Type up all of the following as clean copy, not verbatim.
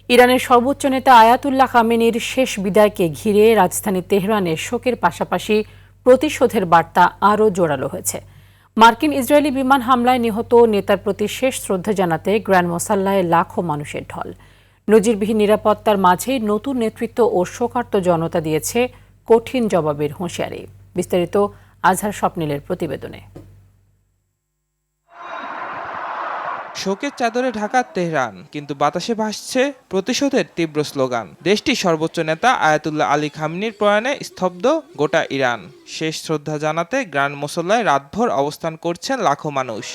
ইরানের সর্বোচ্চ নেতা আয়াতুল্লাহ খামেনির শেষ বিদায়কে ঘিরে রাজধানী তেহরানে শোকের পাশাপাশি প্রতিশোধের বার্তা আরও জোরালো হয়েছে। মার্কিন ইসরায়েলি বিমান হামলায় নিহত নেতার প্রতি শেষ শ্রদ্ধা জানাতে গ্র্যান্ড মোসাল্লায় লাখো মানুষের ঢল। নজিরবিহীন নিরাপত্তার মাঝেই নতুন নেতৃত্ব ও শোকার্ত জনতা দিয়েছে কঠিন জবাবের হুঁশিয়ারি। বিস্তারিত আজহার স্বপ্নিলের প্রতিবেদনে। শোকের চাদরে ঢাকা তেহরান, কিন্তু বাতাসে ভাসছে প্রতিশোধের তীব্র স্লোগান। দেশটির সর্বোচ্চ নেতা আয়াতুল্লাহ আলী খামেনির প্রয়াণে স্তব্ধ গোটা ইরান। শেষ শ্রদ্ধা জানাতে গ্র্যান্ড মোসল্লায় রাতভর অবস্থান করছেন লাখো মানুষ।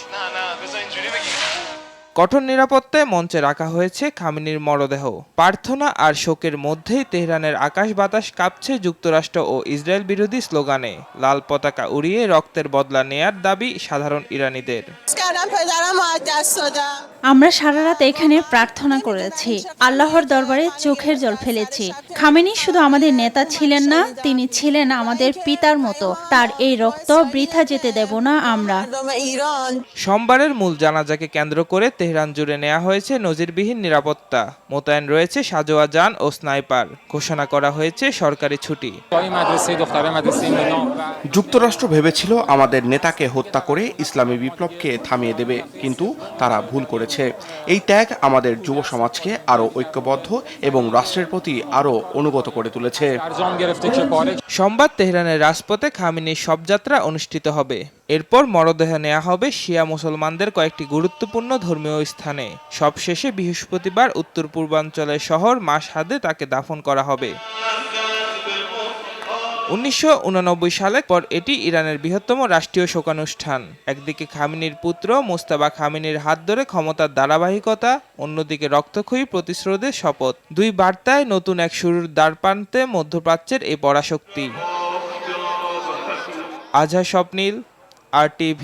কঠোর নিরাপত্তায় মঞ্চে রাখা হয়েছে খামেনির মরদেহ। প্রার্থনা আর শোকের মধ্যেই তেহরানের আকাশ বাতাস কাঁপছে যুক্তরাষ্ট্র ও ইসরায়েল বিরোধী স্লোগানে। লাল পতাকা উড়িয়ে রক্তের বদলা নেয়ার দাবি সাধারণ ইরানিদের। আমরা সারা রাত এখানে প্রার্থনা করেছি, আল্লাহর দরবারে চোখের জল ফেলেছি। খামেনি শুধু আমাদের নেতা ছিলেন না, তিনি ছিলেন আমাদের পিতার মতো। তার এই রক্ত বৃথা যেতে দেব না আমরা। সোমবারের মূল জানাজাকে কেন্দ্র করে তেহরান জুড়ে নেওয়া হয়েছে নজিরবিহীন নিরাপত্তা। মোতায়েন রয়েছে সাজোয়া যান ও স্নাইপার। ঘোষণা করা হয়েছে সরকারি ছুটি। যুক্তরাষ্ট্র ভেবেছিল আমাদের নেতাকে হত্যা করে ইসলামী বিপ্লবকে থামিয়ে দেবে, কিন্তু তারা ভুল করেছে। এই ত্যাগ আমাদের যুব সমাজকে আরো ঐক্যবদ্ধ এবং রাষ্ট্রের প্রতি আরো অনুগত করে তুলেছে। সোমবার তেহরানের রাজপথে খামেনির শবযাত্রা অনুষ্ঠিত হবে। এরপর মরদেহ নেওয়া হবে শিয়া মুসলমানদের কয়েকটি গুরুত্বপূর্ণ ধর্মীয় স্থানে। সবশেষে বৃহস্পতিবার উত্তর পূর্বাঞ্চলের শহর মাশহাদে তাকে দাফন করা হবে। 1989 সালের পর এটি ইরানের বৃহত্তম রাষ্ট্রীয় শোকানুষ্ঠান। একদিকে খামেনির পুত্র মোজতাবা খামেনির হাত ধরে ক্ষমতার ধারাবাহিকতা, অন্যদিকে রক্তক্ষয়ী প্রতিশোধের শপথ। দুই বার্তায় নতুন এক শুরুর দ্বারপ্রান্তে মধ্যপ্রাচ্যের এই পরাশক্তি। আজহার স্বপ্নিল, RTV।